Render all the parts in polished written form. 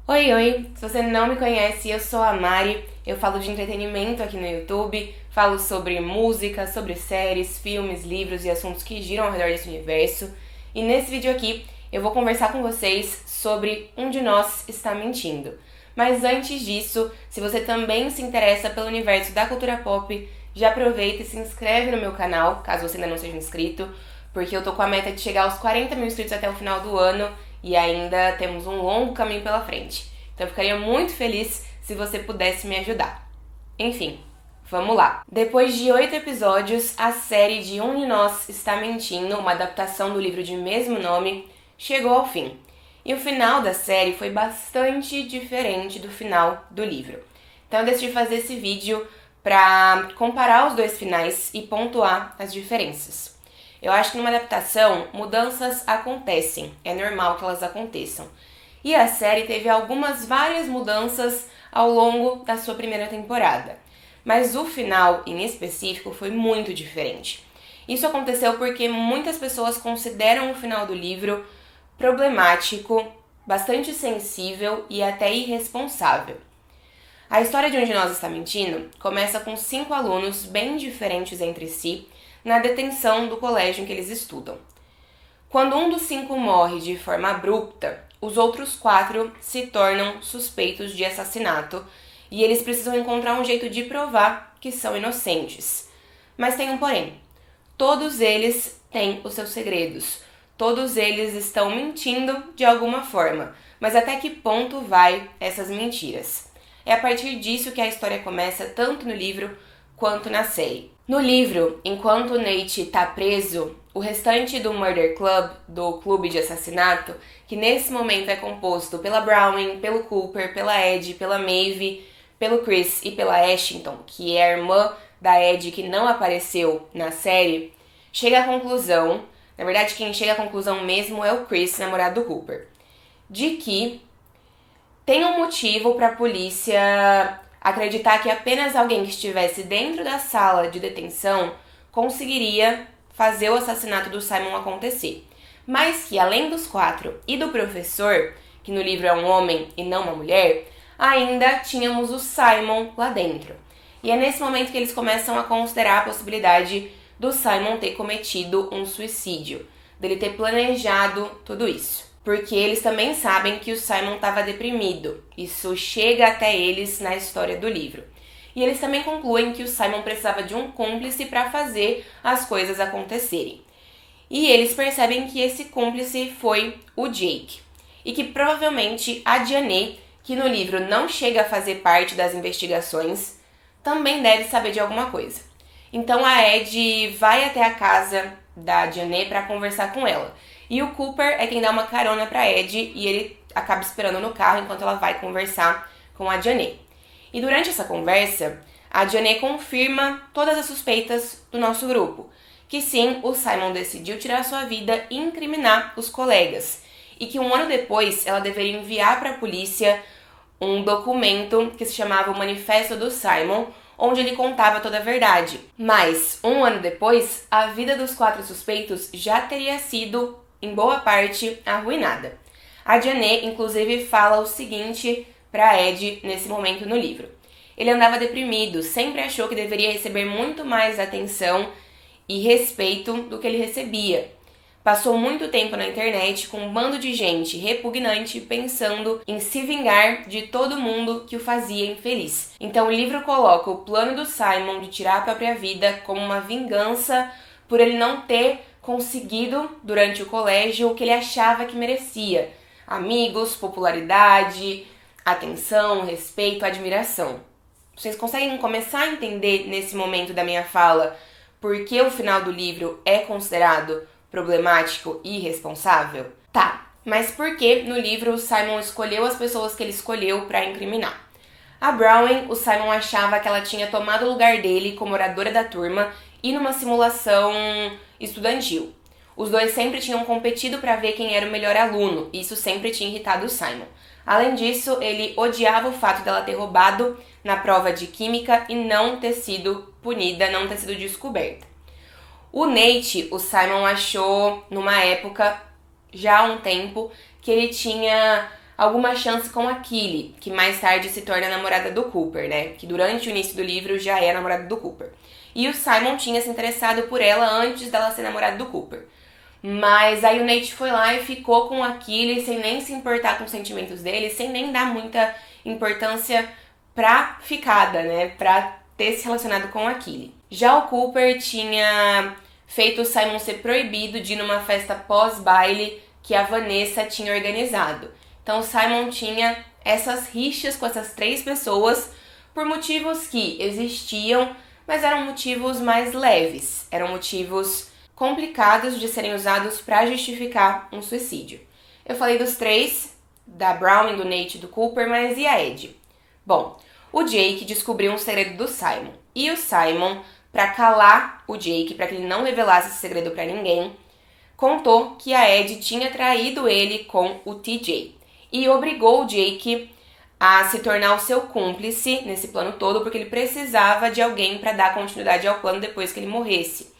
Oi, oi! Se você não me conhece, eu sou a Mari, eu falo de entretenimento aqui no YouTube, falo sobre música, sobre séries, filmes, livros e assuntos que giram ao redor desse universo. E nesse vídeo aqui eu vou conversar com vocês sobre Um de Nós Está Mentindo. Mas antes disso, se você também se interessa pelo universo da cultura pop, já aproveita e se inscreve no meu canal, caso você ainda não seja inscrito, porque eu tô com a meta de chegar aos 40 mil inscritos até o final do ano e ainda temos um longo caminho pela frente. Então eu ficaria muito feliz se você pudesse me ajudar. Enfim, vamos lá. Depois de 8 episódios, a série de Um de Nós Está Mentindo, uma adaptação do livro de mesmo nome, chegou ao fim. E o final da série foi bastante diferente do final do livro. Então eu decidi fazer esse vídeo para comparar os dois finais e pontuar as diferenças. Eu acho que numa adaptação, mudanças acontecem, é normal que elas aconteçam. E a série teve várias mudanças ao longo da sua primeira temporada. Mas o final, em específico, foi muito diferente. Isso aconteceu porque muitas pessoas consideram o final do livro problemático, bastante sensível e até irresponsável. A história de Onde Nós Está Mentindo começa com 5 alunos bem diferentes entre si, na detenção do colégio em que eles estudam. Quando um dos 5 morre de forma abrupta, os outros 4 se tornam suspeitos de assassinato e eles precisam encontrar um jeito de provar que são inocentes. Mas tem um porém. Todos eles têm os seus segredos. Todos eles estão mentindo de alguma forma. Mas até que ponto vai essas mentiras? É a partir disso que a história começa tanto no livro quanto na série. No livro, enquanto o Nate está preso, o restante do Murder Club, do clube de assassinato, que nesse momento é composto pela Browning, pelo Cooper, pela Ed, pela Maeve, pelo Chris e pela Ashington, que é a irmã da Ed que não apareceu na série, chega à conclusão, na verdade quem chega à conclusão mesmo é o Chris, namorado do Cooper, de que tem um motivo para a polícia acreditar que apenas alguém que estivesse dentro da sala de detenção conseguiria fazer o assassinato do Simon acontecer. Mas que além dos 4 e do professor, que no livro é um homem e não uma mulher, ainda tínhamos o Simon lá dentro. E é nesse momento que eles começam a considerar a possibilidade do Simon ter cometido um suicídio, dele ter planejado tudo isso. Porque eles também sabem que o Simon estava deprimido. Isso chega até eles na história do livro. E eles também concluem que o Simon precisava de um cúmplice para fazer as coisas acontecerem. E eles percebem que esse cúmplice foi o Jake. E que provavelmente a Diane, que no livro não chega a fazer parte das investigações, também deve saber de alguma coisa. Então a Ed vai até a casa da Diane para conversar com ela. E o Cooper é quem dá uma carona pra Ed e ele acaba esperando no carro enquanto ela vai conversar com a Diane. E durante essa conversa, a Diane confirma todas as suspeitas do nosso grupo, que sim, o Simon decidiu tirar sua vida e incriminar os colegas, e que um ano depois ela deveria enviar para a polícia um documento que se chamava o Manifesto do Simon, onde ele contava toda a verdade. Mas, um ano depois, a vida dos 4 suspeitos já teria sido em boa parte, arruinada. A Diane, inclusive, fala o seguinte para Ed nesse momento no livro. Ele andava deprimido, sempre achou que deveria receber muito mais atenção e respeito do que ele recebia. Passou muito tempo na internet com um bando de gente repugnante pensando em se vingar de todo mundo que o fazia infeliz. Então o livro coloca o plano do Simon de tirar a própria vida como uma vingança por ele não ter conseguido, durante o colégio, o que ele achava que merecia. Amigos, popularidade, atenção, respeito, admiração. Vocês conseguem começar a entender nesse momento da minha fala por que o final do livro é considerado problemático e irresponsável? Tá, mas por que no livro o Simon escolheu as pessoas que ele escolheu para incriminar? A Browning, o Simon achava que ela tinha tomado o lugar dele como oradora da turma e numa simulação estudantil. Os dois sempre tinham competido para ver quem era o melhor aluno, e isso sempre tinha irritado o Simon. Além disso, ele odiava o fato dela ter roubado na prova de química e não ter sido punida, não ter sido descoberta. O Nate, o Simon achou numa época, já há um tempo, que ele tinha alguma chance com a Killy, que mais tarde se torna a namorada do Cooper, né? Que durante o início do livro já é a namorada do Cooper. E o Simon tinha se interessado por ela antes dela ser namorada do Cooper. Mas aí o Nate foi lá e ficou com a Killy sem nem se importar com os sentimentos dele, sem nem dar muita importância pra ficada, né? Pra ter se relacionado com a Killy. Já o Cooper tinha feito o Simon ser proibido de ir numa festa pós-baile que a Vanessa tinha organizado. Então o Simon tinha essas rixas com essas 3 pessoas por motivos que existiam, mas eram motivos mais leves, eram motivos complicados de serem usados para justificar um suicídio. Eu falei dos 3, da Browning, do Nate e do Cooper, mas e a Ed? Bom, o Jake descobriu um segredo do Simon. E o Simon, para calar o Jake, para que ele não revelasse esse segredo para ninguém, contou que a Ed tinha traído ele com o TJ. E obrigou o Jake a se tornar o seu cúmplice nesse plano todo, porque ele precisava de alguém para dar continuidade ao plano depois que ele morresse.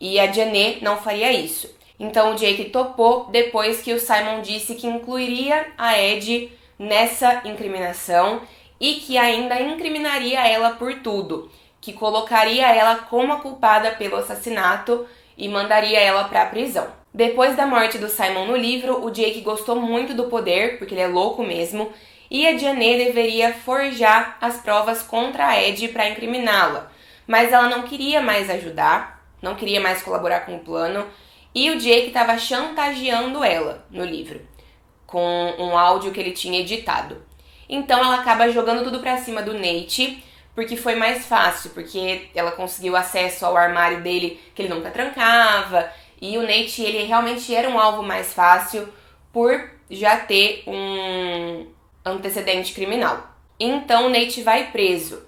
E a Janet não faria isso. Então o Jake topou depois que o Simon disse que incluiria a Ed nessa incriminação e que ainda incriminaria ela por tudo, que colocaria ela como a culpada pelo assassinato e mandaria ela para a prisão. Depois da morte do Simon no livro, o Jake gostou muito do poder, porque ele é louco mesmo, e a Janet deveria forjar as provas contra a Ed para incriminá-la. Mas ela não queria mais ajudar, não queria mais colaborar com o plano, e o Jake estava chantageando ela no livro, com um áudio que ele tinha editado. Então ela acaba jogando tudo pra cima do Nate, porque foi mais fácil, porque ela conseguiu acesso ao armário dele que ele nunca trancava, e o Nate, ele realmente era um alvo mais fácil por já ter um antecedente criminal. Então o Nate vai preso.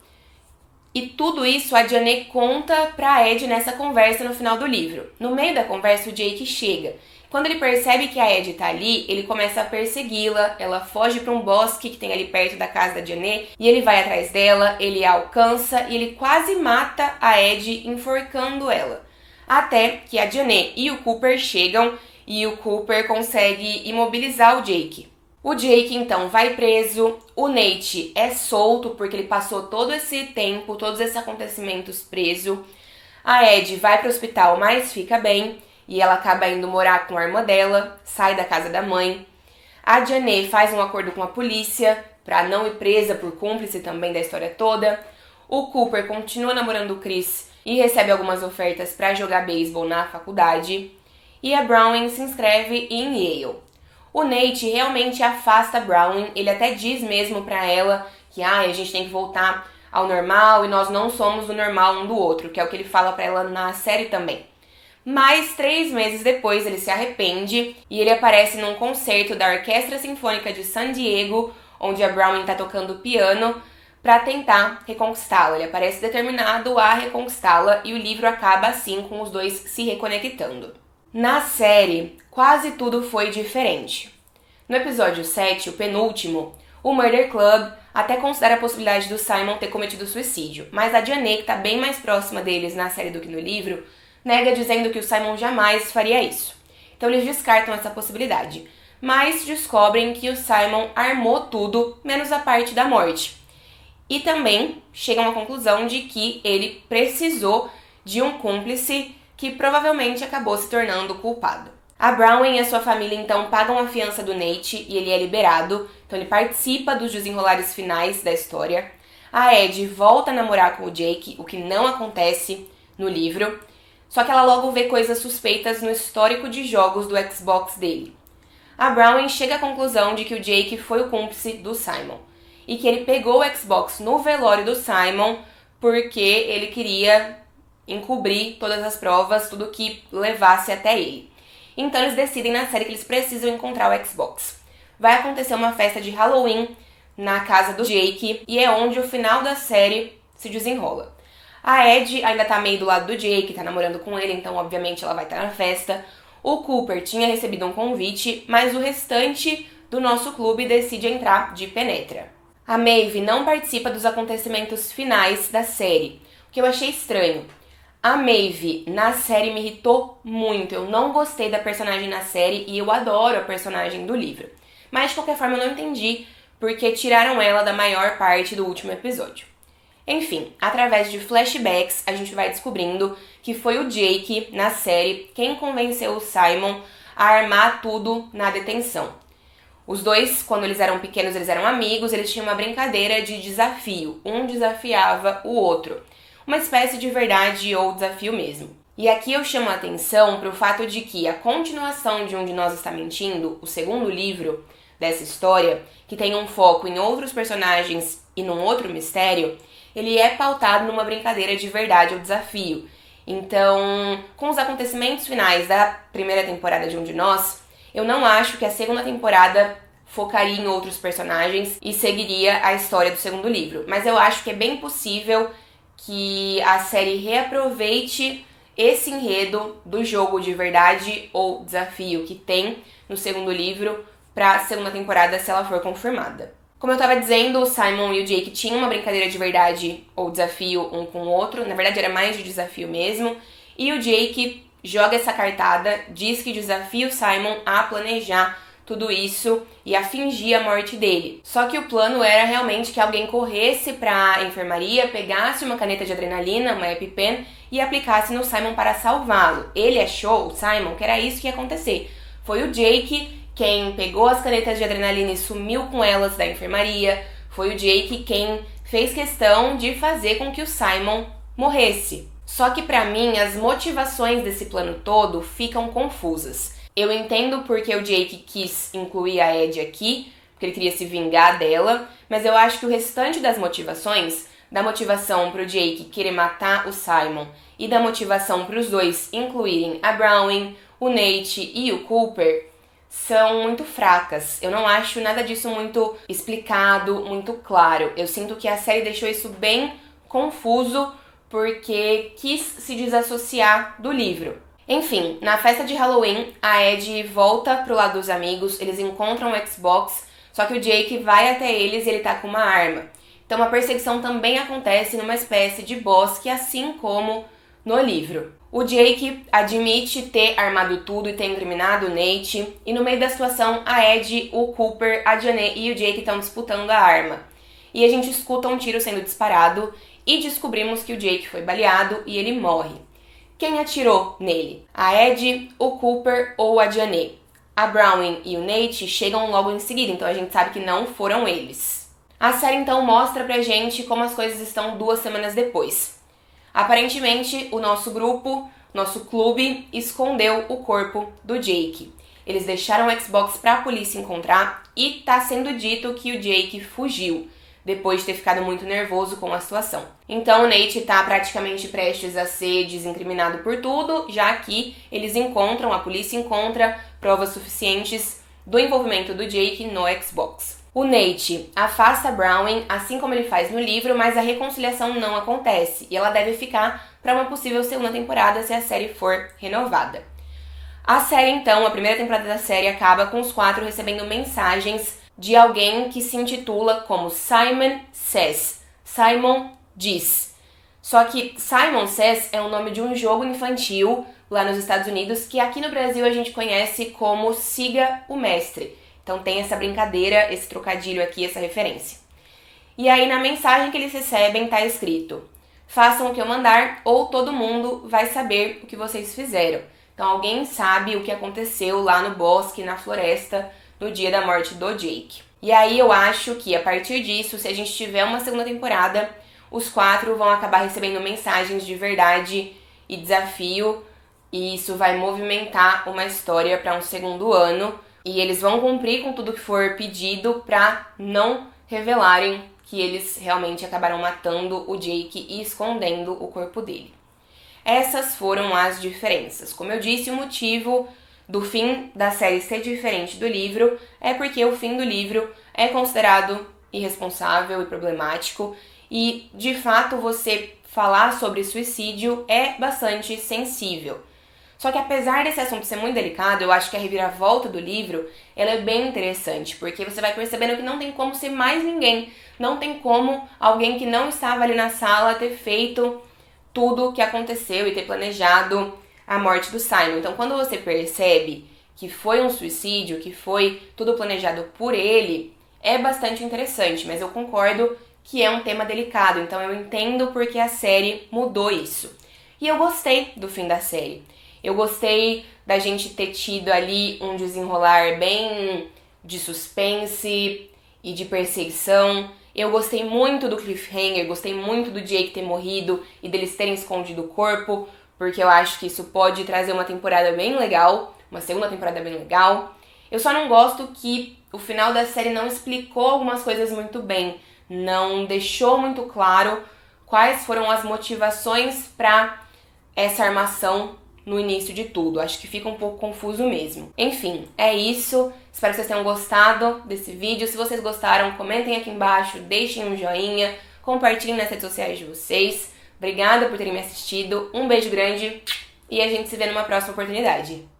E tudo isso a Janet conta pra Ed nessa conversa no final do livro. No meio da conversa o Jake chega. Quando ele percebe que a Ed tá ali, ele começa a persegui-la, ela foge pra um bosque que tem ali perto da casa da Janet, e ele vai atrás dela, ele a alcança e ele quase mata a Ed enforcando ela. Até que a Janet e o Cooper chegam e o Cooper consegue imobilizar o Jake. O Jake então vai preso, o Nate é solto porque ele passou todo esse tempo, todos esses acontecimentos preso. A Ed vai pro hospital, mas fica bem, e ela acaba indo morar com a irmã dela, sai da casa da mãe. A Janet faz um acordo com a polícia pra não ir presa por cúmplice também da história toda. O Cooper continua namorando o Chris e recebe algumas ofertas pra jogar beisebol na faculdade. E a Browning se inscreve em Yale. O Nate realmente afasta a Browning, ele até diz mesmo pra ela que a gente tem que voltar ao normal e nós não somos o normal um do outro, que é o que ele fala pra ela na série também. Mas 3 meses depois ele se arrepende e ele aparece num concerto da Orquestra Sinfônica de San Diego, onde a Browning tá tocando piano, pra tentar reconquistá-la. Ele aparece determinado a reconquistá-la e o livro acaba assim com os dois se reconectando. Na série, quase tudo foi diferente. No episódio 7, o penúltimo, o Murder Club até considera a possibilidade do Simon ter cometido suicídio, mas a Janet, que tá bem mais próxima deles na série do que no livro, nega dizendo que o Simon jamais faria isso. Então eles descartam essa possibilidade, mas descobrem que o Simon armou tudo, menos a parte da morte. E também chegam à conclusão de que ele precisou de um cúmplice que provavelmente acabou se tornando culpado. A Browning e a sua família então pagam a fiança do Nate e ele é liberado, então ele participa dos desenrolares finais da história. A Ed volta a namorar com o Jake, o que não acontece no livro, só que ela logo vê coisas suspeitas no histórico de jogos do Xbox dele. A Browning chega à conclusão de que o Jake foi o cúmplice do Simon e que ele pegou o Xbox no velório do Simon porque ele queria encobrir todas as provas, tudo que levasse até ele. Então eles decidem na série que eles precisam encontrar o Xbox. Vai acontecer uma festa de Halloween na casa do Jake e é onde o final da série se desenrola. A Ed ainda tá meio do lado do Jake, tá namorando com ele, então obviamente ela vai estar na festa. O Cooper tinha recebido um convite, mas o restante do nosso clube decide entrar de penetra. A Maeve não participa dos acontecimentos finais da série, o que eu achei estranho. A Maeve na série me irritou muito, eu não gostei da personagem na série e eu adoro a personagem do livro. mas de qualquer forma eu não entendi porque tiraram ela da maior parte do último episódio. Enfim, através de flashbacks, a gente vai descobrindo que foi o Jake, na série, quem convenceu o Simon a armar tudo na detenção. Os dois, quando eles eram pequenos, eles eram amigos, eles tinham uma brincadeira de desafio. Um desafiava o outro. Uma espécie de verdade ou desafio mesmo. E aqui eu chamo a atenção para o fato de que a continuação de Um de Nós Está Mentindo, o segundo livro dessa história, que tem um foco em outros personagens e num outro mistério, ele é pautado numa brincadeira de verdade ou desafio. Então, com os acontecimentos finais da primeira temporada de Um de Nós, eu não acho que a segunda temporada focaria em outros personagens e seguiria a história do segundo livro. Mas eu acho que é bem possível que a série reaproveite esse enredo do jogo de verdade ou desafio que tem no segundo livro para a segunda temporada, se ela for confirmada. Como eu estava dizendo, o Simon e o Jake tinham uma brincadeira de verdade ou desafio um com o outro. Na verdade, era mais de desafio mesmo. E o Jake joga essa cartada, diz que desafia o Simon a planejar tudo isso e a fingir a morte dele. Só que o plano era realmente que alguém corresse para a enfermaria, pegasse uma caneta de adrenalina, uma EpiPen, e aplicasse no Simon para salvá-lo. Ele achou, o Simon, que era isso que ia acontecer. Foi o Jake quem pegou as canetas de adrenalina e sumiu com elas da enfermaria. Foi o Jake quem fez questão de fazer com que o Simon morresse. Só que pra mim, as motivações desse plano todo ficam confusas. Eu entendo porque o Jake quis incluir a Ed aqui, porque ele queria se vingar dela, mas eu acho que o restante das motivações, da motivação pro Jake querer matar o Simon e da motivação pros dois incluírem a Browning, o Nate e o Cooper, são muito fracas. Eu não acho nada disso muito explicado, muito claro. Eu sinto que a série deixou isso bem confuso porque quis se desassociar do livro. Enfim, na festa de Halloween, a Ed volta pro lado dos amigos, eles encontram o Xbox, só que o Jake vai até eles e ele tá com uma arma. Então a perseguição também acontece numa espécie de bosque, assim como no livro. O Jake admite ter armado tudo e ter incriminado o Nate, e no meio da situação, a Ed, o Cooper, a Janet e o Jake estão disputando a arma. E a gente escuta um tiro sendo disparado e descobrimos que o Jake foi baleado e ele morre. Quem atirou nele? A Ed, o Cooper ou a Janet? A Browning e o Nate chegam logo em seguida, então a gente sabe que não foram eles. A série então mostra pra gente como as coisas estão 2 semanas depois. Aparentemente, o nosso grupo, nosso clube, escondeu o corpo do Jake. Eles deixaram o Xbox pra polícia encontrar e tá sendo dito que o Jake fugiu, depois de ter ficado muito nervoso com a situação. Então o Nate tá praticamente prestes a ser desincriminado por tudo, já que a polícia encontra provas suficientes do envolvimento do Jake no Xbox. O Nate afasta a Browning, assim como ele faz no livro, mas a reconciliação não acontece e ela deve ficar para uma possível segunda temporada se a série for renovada. A série, então, a primeira temporada da série acaba com os 4 recebendo mensagens de alguém que se intitula como Simon Says. Simon diz. Só que Simon Says é o nome de um jogo infantil lá nos Estados Unidos que aqui no Brasil a gente conhece como Siga o Mestre. Então tem essa brincadeira, esse trocadilho aqui, essa referência. E aí na mensagem que eles recebem tá escrito: façam o que eu mandar ou todo mundo vai saber o que vocês fizeram. Então alguém sabe o que aconteceu lá no bosque, na floresta, no dia da morte do Jake. E aí eu acho que a partir disso, se a gente tiver uma segunda temporada, os 4 vão acabar recebendo mensagens de verdade e desafio, e isso vai movimentar uma história para um segundo ano. E eles vão cumprir com tudo que for pedido pra não revelarem que eles realmente acabaram matando o Jake e escondendo o corpo dele. Essas foram as diferenças. Como eu disse, o motivo do fim da série ser diferente do livro é porque o fim do livro é considerado irresponsável e problemático e, de fato, você falar sobre suicídio é bastante sensível. Só que apesar desse assunto ser muito delicado, eu acho que a reviravolta do livro ela é bem interessante, porque você vai percebendo que não tem como ser mais ninguém, não tem como alguém que não estava ali na sala ter feito tudo o que aconteceu e ter planejado a morte do Simon. Então quando você percebe que foi um suicídio, que foi tudo planejado por ele, é bastante interessante, mas eu concordo que é um tema delicado, então eu entendo porque a série mudou isso. E eu gostei do fim da série. Eu gostei da gente ter tido ali um desenrolar bem de suspense e de perseguição. Eu gostei muito do cliffhanger, gostei muito do Jake ter morrido e deles terem escondido o corpo, porque eu acho que isso pode trazer uma temporada bem legal, uma segunda temporada bem legal. Eu só não gosto que o final da série não explicou algumas coisas muito bem, não deixou muito claro quais foram as motivações para essa armação no início de tudo. Acho que fica um pouco confuso mesmo. Enfim, é isso. Espero que vocês tenham gostado desse vídeo. Se vocês gostaram, comentem aqui embaixo, deixem um joinha, compartilhem nas redes sociais de vocês. Obrigada por terem me assistido. Um beijo grande e a gente se vê numa próxima oportunidade.